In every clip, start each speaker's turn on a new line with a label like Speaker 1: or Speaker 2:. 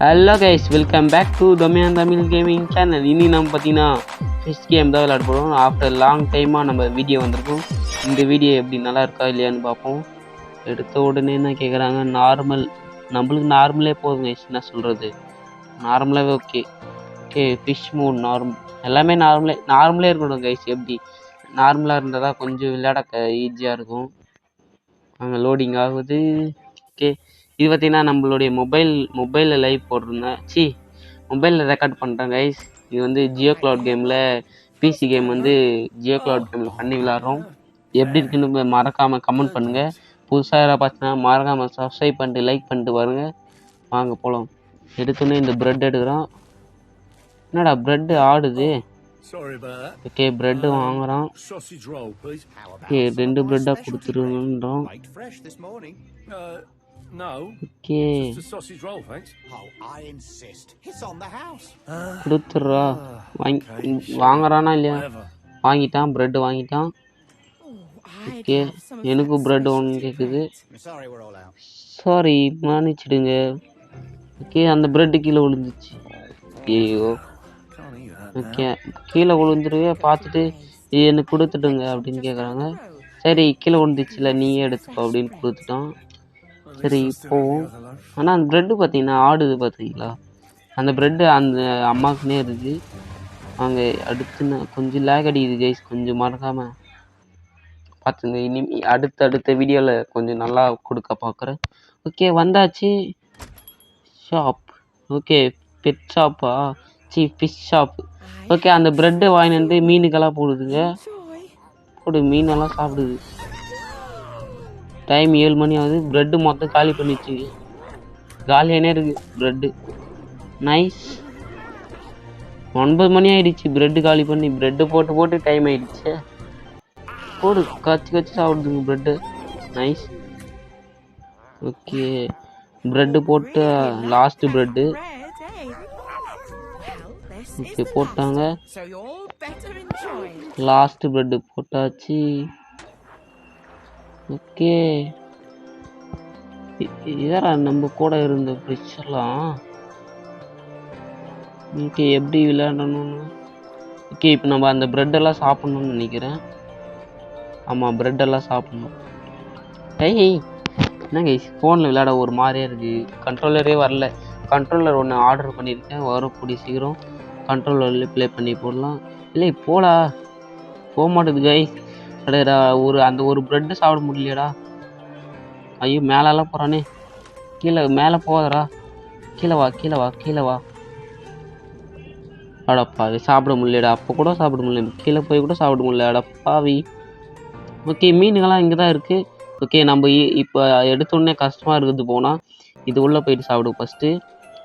Speaker 1: Hello guys, welcome back to டொமியான் Tamil gaming channel. இனி நம்ம பார்த்தீங்கன்னா ஃபிஷ் கேம் தான் விளையாட போகிறோம். ஆஃப்டர் லாங் டைமாக நம்ம வீடியோ வந்திருக்கோம். இந்த வீடியோ எப்படி நல்லா இருக்கா இல்லையான்னு பார்ப்போம். எடுத்த உடனே என்ன கேட்குறாங்க, நார்மல். நம்மளுக்கு நார்மலே போதும் கைஸ். என்ன சொல்கிறது, நார்மலாகவே ஓகே. ஃபிஷ் மோட் நார்மல், எல்லாமே நார்மலே இருக்கணும் கைஸ். எப்படி நார்மலாக இருந்தால் தான் கொஞ்சம் விளையாட ஈஸியாக இருக்கும். அங்கே லோடிங் ஆகுது. ஓகே, இது பார்த்தீங்கன்னா நம்மளுடைய மொபைலில் லைவ் போட்டிருந்தேன். மொபைலில் ரெக்கார்ட் பண்ணுறேன் கைஸ். இது வந்து ஜியோ கிளவுட் கேமில், பிசி கேம் வந்து ஜியோ கிளவுட் கேமில் பண்ணி விளாட்றோம். எப்படி இருக்குன்னு மறக்காமல் கமெண்ட் பண்ணுங்கள். புதுசாக யாராவது பார்த்தீங்கன்னா மறக்காமல் சப்ஸ்கிரைப் பண்ணிட்டு லைக் பண்ணிட்டு பாருங்கள். வாங்க போகலாம். எடுத்தோன்னே இந்த ப்ரெட் எடுக்கிறோம். என்னடா ப்ரெட்டு ஆடுது. ஓகே, ப்ரெட்டு வாங்குறான். ஓகே, 2 ப்ரெட்டாக கொடுத்துருங்கன்றோம். ஓகே, கொடுத்துட்றா. வாங்குறானா இல்லையா? வாங்கிட்டான், ப்ரெட்டு வாங்கிட்டான். ஓகே, எனக்கும் ப்ரெட் ஒன்று கேட்குது. சாரி, மன்னிச்சிடுங்க. ஓகே, அந்த ப்ரெட்டு கீழே விழுந்துச்சு. ஐயோ, ஓகே, கீழே விழுந்துருவே பார்த்துட்டு எனக்கு கொடுத்துட்டுங்க அப்படின்னு கேட்குறாங்க. சரி, கீழே விழுந்துச்சுல நீயே எடுத்துக்கோ அப்படின்னு கொடுத்துட்டோம். சரி போவோம். ஆனால் அந்த ப்ரெட்டு பார்த்தீங்கன்னா ஆடுது பார்த்தீங்களா? அந்த ப்ரெட்டு அந்த அம்மாவுக்குன்னே இருக்குது. அங்கே அடுத்து கொஞ்சம் லேக் அடிக்குது கைஸ், கொஞ்சம் மறக்காமல் பார்த்துங்க. அடுத்த வீடியோவில் கொஞ்சம் நல்லா கொடுக்க பார்க்குறேன். ஓகே, வந்தாச்சு ஷாப். ஓகே, பெட் ஷாப்பா? Fish shop. ஓகே, அந்த ப்ரெட்டை வாங்கிட்டு வந்து மீனுக்கெல்லாம் போடுதுங்க. மீனெல்லாம் சாப்பிடுது. டைம் 7 மணி ஆகுது. ப்ரெட்டு மொத்தம் காலி பண்ணிச்சு. காலியானே இருக்குது ப்ரெட்டு. நைஸ். 9 மணி ஆகிடுச்சு ப்ரெட்டு காலி பண்ணி. ப்ரெட்டு போட்டு டைம் ஆகிடுச்சு. கச்சி சாப்பிடுதுங்க ப்ரெட்டு. நைஸ். ஓகே, ப்ரெட்டு போட்டு லாஸ்ட்டு ப்ரெட்டு. ஓகே, போட்டாங்க. லாஸ்ட் ப்ரெட் போட்டாச்சு. ஓகே, இதான் நம்ம கூட இருந்த ஃபிஷ் எல்லாம். ஓகே, எப்படி விளையாடணும்னு. ஓகே, இப்போ நம்ம அந்த ப்ரெட்டெல்லாம் சாப்பிட்ணுன்னு நினைக்கிறேன். ஆமாம், ப்ரெட்டெல்லாம் சாப்பிட்ணும். என்னங்க ஃபோனில் விளையாட ஒரு மாதிரியே இருக்குது. கண்ட்ரோலரே வரல. கண்ட்ரோலர் ஒன்று ஆர்டர் பண்ணியிருக்கேன், வரும் கூடிய சீக்கிரம். கண்ட்ரோலர்லேயே ப்ளே பண்ணி போடலாம். இல்லை போடா, போக மாட்டேது கைஸ். அடடா, அந்த ஒரு ப்ரெட்டு சாப்பிட முடியலடா. ஐயோ, மேலெல்லாம் போகிறானே. மேலே போகாதடா. கீழே வா. அடப்பாவி, சாப்பிட முடியலடா. அப்போ கூட சாப்பிட முடியல, கீழே போய் கூட சாப்பிட முடியல. அடப்பாவி. ஓகே, மீனுங்கள்லாம் இங்கே தான் இருக்குது. ஓகே, நம்ம இப்போ எடுத்தோடனே கஷ்டமாக இருக்குது போனால். இது உள்ளே போயிட்டு சாப்பிடுவோம் ஃபஸ்ட்டு.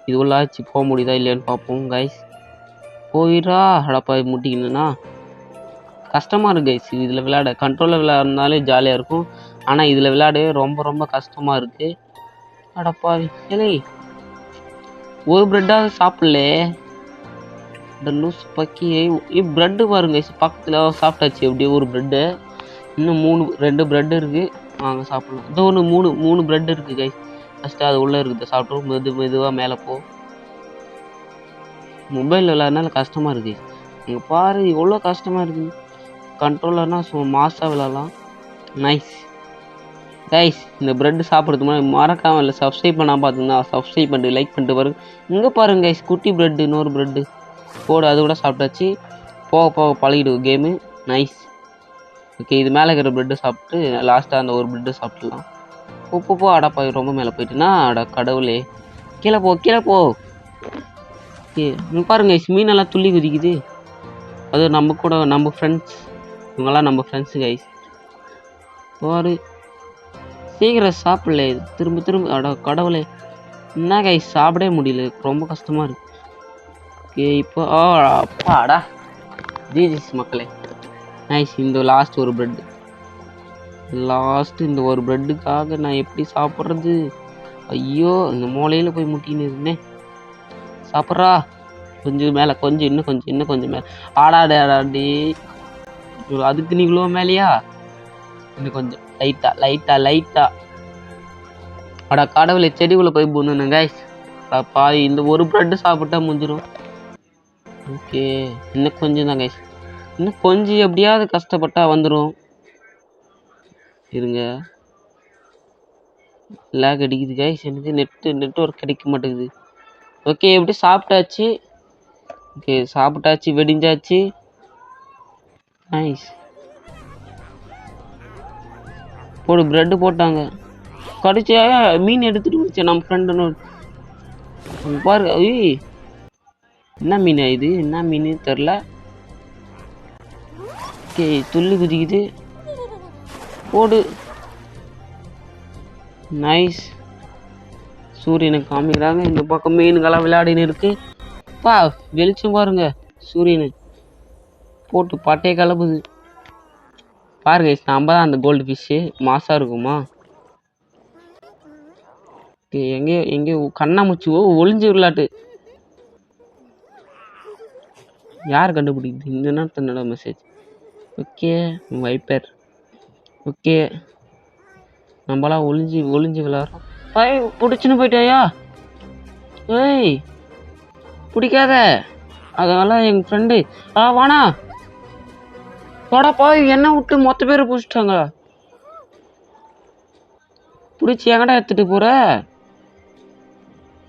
Speaker 1: இது உள்ளாச்சு போக முடியுதா இல்லையான்னு பார்ப்போம் கைஸ். போயிடா. அடப்பாவி, முட்டிக்கணுன்னா கஷ்டமாக இருக்குது கைஸ் இதில் விளையாட. கண்ட்ரோலில் விளையாடுனாலே ஜாலியாக இருக்கும். ஆனால் இதில் விளையாடவே ரொம்ப கஷ்டமாக இருக்குது. அடப்பாவி, இல்லை ஒரு ப்ரெட்டாவது சாப்பிடல. இந்த லூஸ் பக்கி. ப்ரெட்டு பாருங்க கைஸ், பக்கத்தில் சாப்பிட்டாச்சு எப்படியோ ஒரு ப்ரெட்டு. இன்னும் 2 ப்ரெட்டு இருக்குது. வாங்க சாப்பிடலாம். இதோ ஒன்று 3 ப்ரெட் இருக்குது கைஸ். ஃபஸ்ட்டு அது உள்ளே இருக்குது, சாப்பிட்டோம். மெதுவாக மேலே போ. மொபைலில் விளையாடுனால கஷ்டமாக இருக்குது. இங்கே பாரு, எவ்வளோ கஷ்டமாக இருக்குது. கண்ட்ரோலர்னால் மாஸாக விளையாடலாம். Nice guys. இந்த ப்ரெட்டு சாப்பிட்றதுக்கு முன்னாடி மறக்காமல் இல்லை சப்ஸ்கிரைப் பண்ணால் பார்த்தீங்கன்னா சப்ஸ்கிரைப் பண்ணிட்டு லைக் பண்ணிட்டு பாருங்க. இங்கே பாருங்க கைஸ், குட்டி ப்ரெட்டு, இன்னொரு ப்ரெட்டு போடு. அது கூட சாப்பிட்டாச்சு. போக பழகிடுவோம் கேமு. நைஸ். ஓகே, இது மேலே இருக்கிற ப்ரெட்டு சாப்பிட்டு லாஸ்ட்டாக அந்த ஒரு ப்ரெட்டு சாப்பிட்லாம். போ. அடப்பா, ரொம்ப மேலே போயிட்டுனா அட கடவுளே. கீழே போ. ஓகே, பாருங்க மீனெல்லாம் துள்ளி குதிக்குது. அது நம்ம ஃப்ரெண்ட்ஸ். இவங்கெல்லாம் நம்ம ஃப்ரெண்ட்ஸு கைஸ். பாரு, சீக்கிரம் சாப்பிடல. திரும்ப அட கடவுளே. என்ன கைஸ், சாப்பிடவே முடியல, ரொம்ப கஷ்டமாக இருக்கு. ஓகே, இப்போ அப்பாடா, ஜிஜிஸ் மக்களே. நைஸ். இந்த லாஸ்ட் ஒரு ப்ரெட்டு. இந்த ஒரு ப்ரெட்டுக்காக நான் எப்படி சாப்பிட்றது? ஐயோ, இந்த மூலையில் போய் முட்டின்னு இருந்தேன். சாப்பிட்றா. கொஞ்சம் மேலே, இன்னும் கொஞ்சம் மேலே. ஆடாடே, அதுக்கு நீ இவ்வளோ மேலேயா? இன்னும் கொஞ்சம் லைட்டா. அட கடவுளை, செடிக்குள்ளே போய் போடணும் கைஸ். பாதி இந்த ஒரு ப்ரெட்டு சாப்பிட்டா முடிஞ்சிடும். ஓகே, இன்னும் கொஞ்சம் தான் கைஸ், இன்னும் கொஞ்சம் எப்படியாவது கஷ்டப்பட்டா வந்துடும். இருங்க, லேக் அடிக்குது கைஸ், எனக்கு நெட்வொர்க் கிடைக்க மாட்டேங்குது. ஓகே, எப்படி சாப்பிட்டாச்சு. ஓகே, சாப்பிட்டாச்சு, வெடிஞ்சாச்சு. நைஸ். போடு, ப்ரெட்டு போட்டாங்க. கடிச்சா மீன் எடுத்துட்டு போச்சு நம்ம ஃப்ரெண்டு. பாருங்க, என்ன மீன் இது, என்ன மீன் தெரில. ஓகே, துள்ளி குதிக்குது. போடு. நைஸ். சூரியனை காமிக்கிறாங்க. இந்த பக்கம் மீன்களாம் விளையாடின்னு இருக்கு. வெளிச்சம் பாருங்க, சூரியனு போட்டு பட்டையை கலப்புது பாருங்க. நம்ம தான் அந்த கோல்டு ஃபிஷ்ஷு, மாசா இருக்குமா. எங்கேயோ கண்ணாமூச்சி ஒளிஞ்சு விளையாட்டு. யார் கண்டுபிடிக்குது இந்த நேரத்தோட மெசேஜ்? Okay, wiper. ஓகே, நம்மளாம் ஒளிஞ்சு விளையாடுறோம். பிடிச்சுன்னு போயிட்டாயா? ஏய், பிடிக்காத. அதனால எங்க ஃப்ரெண்டு வாணா போடா என்ன விட்டு மொத்த பேரை பிடிச்சிட்டாங்க. பிடிச்சி எங்கடா எடுத்துட்டு போற?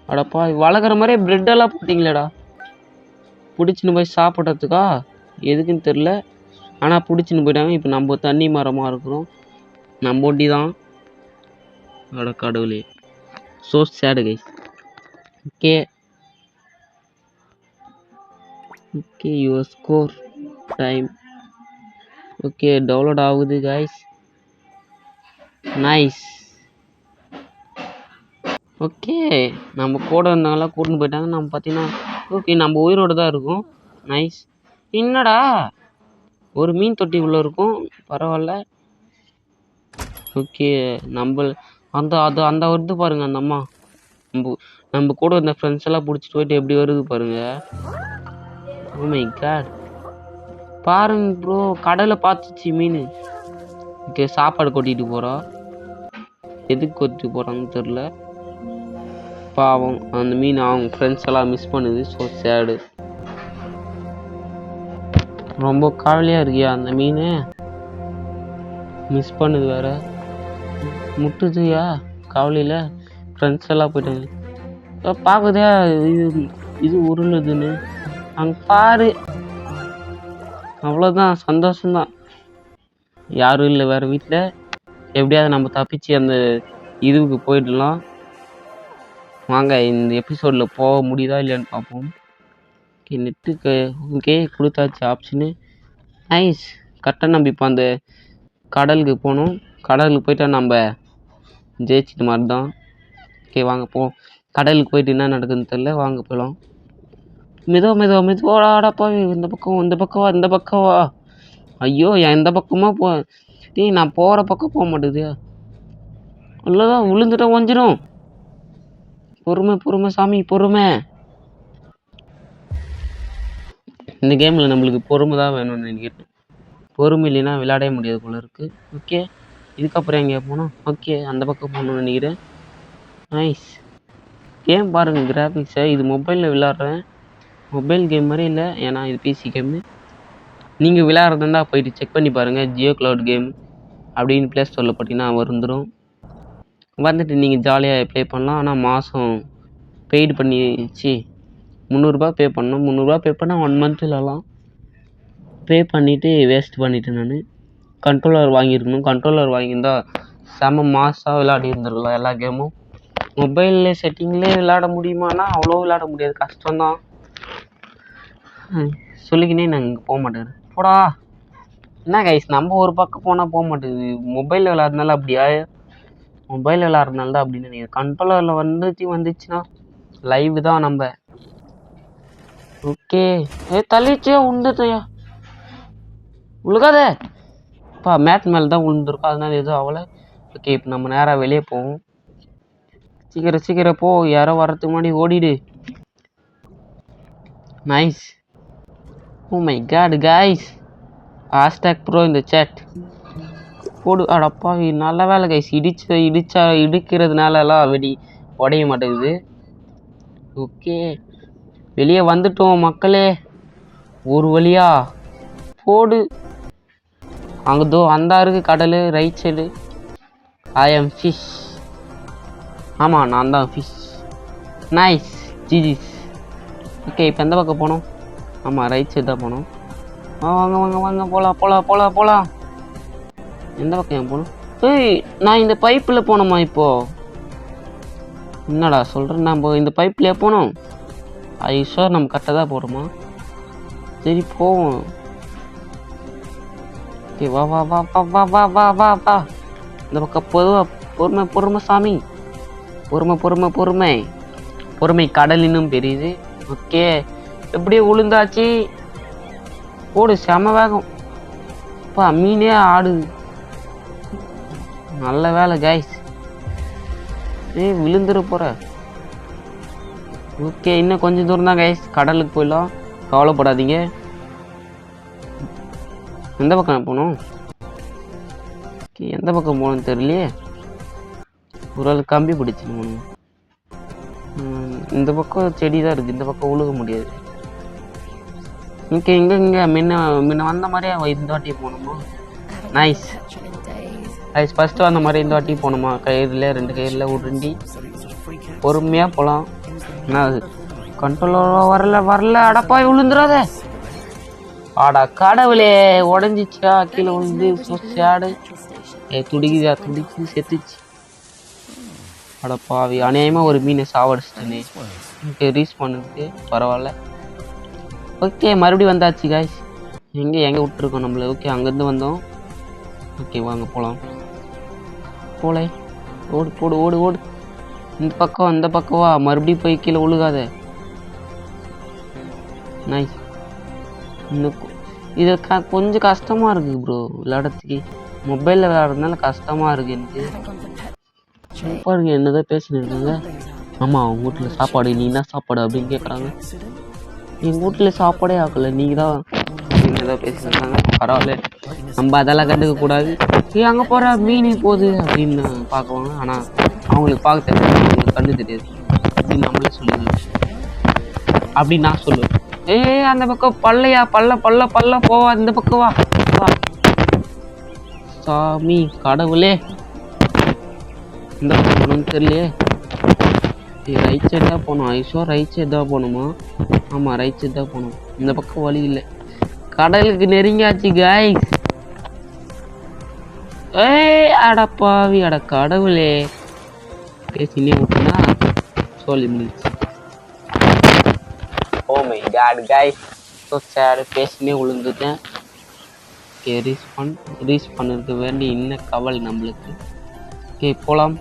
Speaker 1: அடப்பா, வளர்க்குற மாதிரியே பிரெட்டெல்லாம் போட்டிங்களேடா. பிடிச்சின்னு போய் சாப்பிட்றதுக்கா எதுக்குன்னு தெரில. ஆனால் பிடிச்சின்னு போயிட்டாங்க. இப்போ நம்ம தண்ணி மரமாக இருக்கிறோம், நம்ம ஒண்டி தான். அட கடவுளே, so sad guys. Okay okay, your score time. Okay, download ஆகுது கைஸ். நைஸ். ஓகே, நம்ம கூட இருந்தவங்களாம் கூட்டின்னு போயிட்டாங்க. நம்ம பார்த்தீங்கன்னா ஓகே, நம்ம உயிரோடு தான் இருக்கோம். நைஸ். என்னடா ஒரு மீன் தொட்டி உள்ள இருக்கும், பரவாயில்ல. ஓகே, நம்ம அந்த வருது பாருங்க, அந்த அம்மா. நம்ம கூட இருந்த ஃப்ரெண்ட்ஸ் எல்லாம் பிடிச்சிட்டு போயிட்டு எப்படி வருது பாருங்க. ஓ மை காட், பாருங்க ப்ரோ, கடலை பார்த்துச்சு மீன். ஓகே, சாப்பாடு கொட்டிட்டு போகிறோம். எதுக்கு கொட்டிட்டு போகிறாங்கன்னு தெரில. பாவம், அந்த மீன் அவங்க ஃப்ரெண்ட்ஸ் எல்லாம் மிஸ் பண்ணுது. ஸோ சேடு. ரொம்ப கவலையாக இருக்கியா அந்த மீன், மிஸ் பண்ணுது வேற, முட்டுதுயா கவலையில். ஃப்ரெண்ட்ஸ் எல்லாம் போயிட்டாங்க. பார்க்குதே இது உருளுதுன்னு அங்கே பாரு. அவ்வளோதான், சந்தோஷம்தான். யாரும் இல்லை வேறு வீட்டில். எப்படியாவது நம்ம தப்பிச்சு அந்த இதுவுக்கு போயிடலாம். வாங்க, இந்த எபிசோடில் போக முடியுதா இல்லையான்னு பார்ப்போம். நெட்டுக்கு ஓகே கொடுத்தாச்சு ஆப்ஷனு. நைஸ். கரெக்டாக நம்ம இப்போ அந்த கடலுக்கு போகணும். கடலுக்கு போயிட்டா நம்ம ஜெயிச்சிட்டு மாதிரி தான். ஓகே, வாங்க போ. கடலுக்கு போயிட்டு என்ன நடக்குதுன்னு தெரில, வாங்க போகலாம். மெதுவாடா போய் இந்த பக்கம் வா. ஐயோ, எந்த பக்கமாக போ. நான் போகிற பக்கம் போக மாட்டேது. அவ்வளோதான், விழுந்துட்டா ஒஞ்சிரும். பொறுமை சாமி, பொறுமை. இந்த கேமில் நம்மளுக்கு பொறுமை தான் வேணும்னு நினைக்கிறேன். பொறுமை இல்லைன்னா விளையாடவே முடியாது போல இருக்குது. ஓகே, இதுக்கப்புறம் எங்கேயா போனோம்? ஓகே, அந்த பக்கம் போகணும்னு நினைக்கிறேன். நைஸ். கேம் பாருங்கள், கிராஃபிக்ஸை. இது மொபைலில் விளையாடுறேன், மொபைல் கேம் மாதிரி இல்லை, ஏன்னா இது பிசி கேமு. நீங்கள் விளையாடுறதுந்தா போயிட்டு செக் பண்ணி பாருங்கள். ஜியோ கிளவுட் கேம் அப்படின்னு ப்ளே ஸ்டோரில் பார்த்தீங்கன்னா வந்துடும். வந்துட்டு நீங்கள் ஜாலியாக ப்ளே பண்ணலாம். ஆனால் மாதம் பெய்டு பண்ணிச்சு 300 பே பண்ணணும். 300 பே பண்ணால் 1 மந்த் விளாட்லாம். பே பண்ணிவிட்டு வேஸ்ட் பண்ணிவிட்டேன் நான். கண்ட்ரோலர் வாங்கியிருக்கணும். கண்ட்ரோலர் வாங்கியிருந்தா செம மாசாக விளையாடி இருந்துருக்கலாம் எல்லா கேமும். மொபைலில் செட்டிங்லேயே விளையாட முடியுமானா அவ்வளோ விளையாட முடியாது, கஷ்டம்தான். சொல்லிக்கினே நான் இங்கே போக மாட்டேன். போடா. என்ன கைஸ், நம்ம ஒரு பக்கம் போனால் போக மாட்டேங்குது. மொபைலில் விளையாடுறதுனால அப்படியா? மொபைல் விளையாடுறதுனால தான் அப்படின்னு நினைக்கிறேன். கண்ட்ரோலரில் வந்துச்சுன்னா லைவ் தான் நம்ம. ஓகே, தள்ளிச்சே உண்டுதையா, உழுகாதே. மேட் மேலே தான் உழுந்துருக்கோம், அதனால எதுவும் ஆகலை. ஓகே, இப்போ நம்ம நேராக வெளியே போவோம். சீக்கிரம் போ, யாரோ வர்றதுக்கு முன்னாடி ஓடிடு. Nice. Oh my god guys, #pro இந்த சேட் போடு. அடப்பா, நல்ல வேலை கைஸ். இடிக்கிறதுனால எல்லாம் உடைய மாட்டேங்குது. ஓகே, வெளியே வந்துட்டோம் மக்களே. ஒரு வழியா போடு. அங்கதோ அந்த இருக்கு கடல், right side. I am fish. ஆமாம், நான் தான் ஃபிஷ். நைஸ் ஜிஜிஸ். ஓகே, இப்போ எந்த பக்கம் போகணும்? ஆமாம், ரைட் சைடு தான் போகணும். வாங்க வாங்க வாங்க, போகலாம் போகலாம் போகலாம் போகலாம். எந்த பக்கம் ஏன் போகணும்? ஏய், நான் இந்த பைப்பில் போனோமா இப்போது? என்னடா சொல்கிறேன், நம்ம இந்த பைப்லேயே போனோம். ஐஷோர் நம்ம கரெக்டாக தான் போகிறோமா? சரி போவோம். ஓகே, வா வா வா வா வா வா வா வா வா. இந்த பக்கம் பொதுவாக பொறுமை பொறுமை சாமி. பொறுமை பொறுமை பொறுமை பொறுமை கடல் இன்னும் பெரியுது. ஓகே, எப்படியே உளுந்தாச்சு. போடு, செம வேகம். அப்பா, மீனே ஆடுது. நல்ல வேலை கைஸ். விழுந்துட போற. ஓகே, இன்னும் கொஞ்சம் தூரம் தான் கைஸ், கடலுக்கு போயிடலாம். கவலைப்படாதீங்க. எந்த பக்கம் போகணும்? எந்த பக்கம் போகணும்னு தெரியலையே. ஒரு ஆள் கம்பி பிடிச்சிக்கணும். இந்த பக்கம் செடி தான் இருக்குது, இந்த பக்கம் உழுக முடியாது. ஓகே, இங்கே முன்ன வந்த மாதிரியே இந்த வாட்டி போகணுமா? Nice nice. ஃபஸ்ட்டு வந்த மாதிரி இந்த வாட்டி போகணுமா? கயிறில் 2 கயிறில் உருண்டி பொறுமையாக போகலாம். என்ன அது கண்ட்ரோலோட வரல. அடப்பாய், விழுந்துடாத. ஆடா கடவுளே, உடஞ்சிச்சா கீழே விழுந்து சேடு. துடிக்குது செத்துச்சு. அடப்பாவி, அநியாயமாக ஒரு மீனை சாவடிச்சிட்டேனே. ஓகே, ரீச் பண்ணுறது பரவாயில்ல. ஓகே, மறுபடியும் வந்தாச்சு காய்ஸ். எங்கே விட்டுருக்கோம் நம்மள? ஓகே, அங்கேருந்து வந்தோம். ஓகே, வாங்க போகலாம். போலே, ஓடு போடு ஓடு ஓடு. இந்த பக்கம் அந்த பக்கம் வா. மறுபடியும் போய் கீழே விழுகாத. நைஸ். இன்னும் இது கொஞ்சம் கஷ்டமாக இருக்குது ப்ரோ விளையாடுறதுக்கு. மொபைலில் விளையாடுறதுனால கஷ்டமாக இருக்குது எனக்கு. பாருங்க, என்னதான் பேசின்னு இருக்காங்க. ஆமாம், அவங்க வீட்டில் சாப்பாடு, நீ என்ன சாப்பாடு அப்படின்னு கேட்குறாங்க. எங்கள் வீட்டில் சாப்பாடே ஆக்கலை, நீங்கள் தான் என்னதான் பேசியிருக்காங்க. பரவாயில்ல, நம்ம அதெல்லாம் கண்டுக்க கூடாது. அங்கே போகிற மீன் போகுது அப்படின்னு பார்க்குவாங்க. ஆனால் அவங்களுக்கு பார்க்க தெரியாது, அவங்களுக்கு கண்டு தெரியாது அப்படின்னு நம்மளே சொல்லுவோம். அப்படின்னு நான் சொல்லுவேன். அந்த பக்கம் பல்லையா, பல்ல போவா, இந்த பக்கம் வா. சாமி கடவுளே, இந்த பக்கம் போகணும்னு தெரியலையே. ரைட் சைடு தான் போகணும். ஐஷோ ரைட் சைடு தான் போகணுமா? ஆமாம், ரைட் சைடு தான் போகணும். இந்த பக்கம் வழி இல்லை. கடலுக்கு நெருங்கியாச்சு காய்ஸ். அடப்பாவி, அட கடவுளே. பேசினே விட்டுனா சொல்லி முடிச்சு. Oh my god guys, so sad. பேசினே விழுந்துட்டேன். ஓகே, ரீச் பண்ணுறதுக்கு வேண்டி இன்னும் கவல் நம்மளுக்கு. ஓகே, போகலாம்.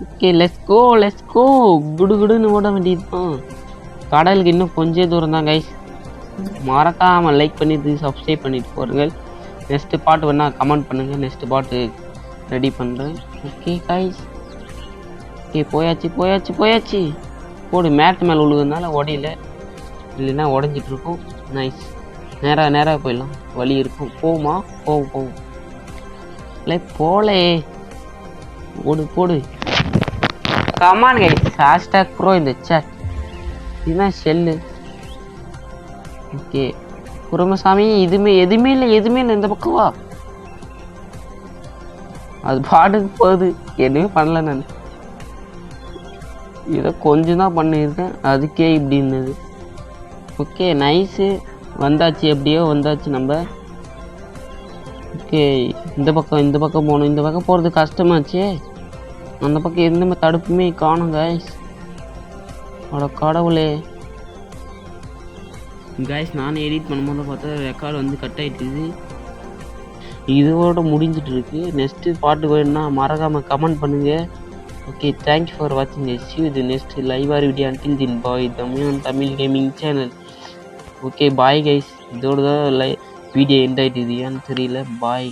Speaker 1: Okay, let's go. குடுன்னு ஓட வேண்டியது தான். கடலுக்கு இன்னும் கொஞ்சம் தூரம் தான் கைஸ். மறக்காமல் லைக் பண்ணிட்டு சப்ஸ்கிரைப் பண்ணிட்டு போகிறீங்க. நெக்ஸ்ட்டு பாட்டு வேணால் கமெண்ட் பண்ணுங்கள், நெக்ஸ்ட்டு பாட்டு ரெடி பண்ணுறேன். Okay guys. ஓகே, போயாச்சு. போடு, மேட்டு மேலே விழுகிறதுனால உடையில, இல்லைன்னா உடஞ்சிட்ருக்கும். நைஸ். நேராக போயிடலாம், வழி இருக்கும். போகுமா? போகும். இல்லை போலே. போடு. கமான் கைஸ், #pro இந்த சேட். இதுதான் ஷெல்லு. ஓகே, குருமசாமி, எதுவுமே இல்லை. இந்த பக்கம் வா. அது பாட்டுக்கு போகுது, எதுவுமே பண்ணல. நான் இதை கொஞ்சம் தான் பண்ணியிருக்கேன், அதுக்கே இப்படி இருந்தது. Okay, nice. வந்தாச்சு, எப்படியோ வந்தாச்சு நம்ம. ஓகே, இந்த பக்கம் போகணும். இந்த பக்கம் போகிறது கஷ்டமாச்சு. அந்த பக்கம் எந்த தடுப்புமே காணும் கைஸ். அட கடவுளே கைஸ், நானே எடிட் பண்ணும்போது பார்த்தா ரெக்கார்டு வந்து கட் ஆகிட்டுது. இதோட முடிஞ்சிட்டு இருக்கு. நெக்ஸ்ட்டு பாட்டு வேணும்னா மறக்காமல் கமெண்ட் பண்ணுங்கள். ஓகே, தேங்க்யூ ஃபார் வாட்சிங். See you the next live or video. Until then, bye. Tamil gaming channel. Okay, bye guys. இதோட தான் வீடியோ எண்ட் ஆகிட்டுது, ஏன்னு தெரியல. பாய்.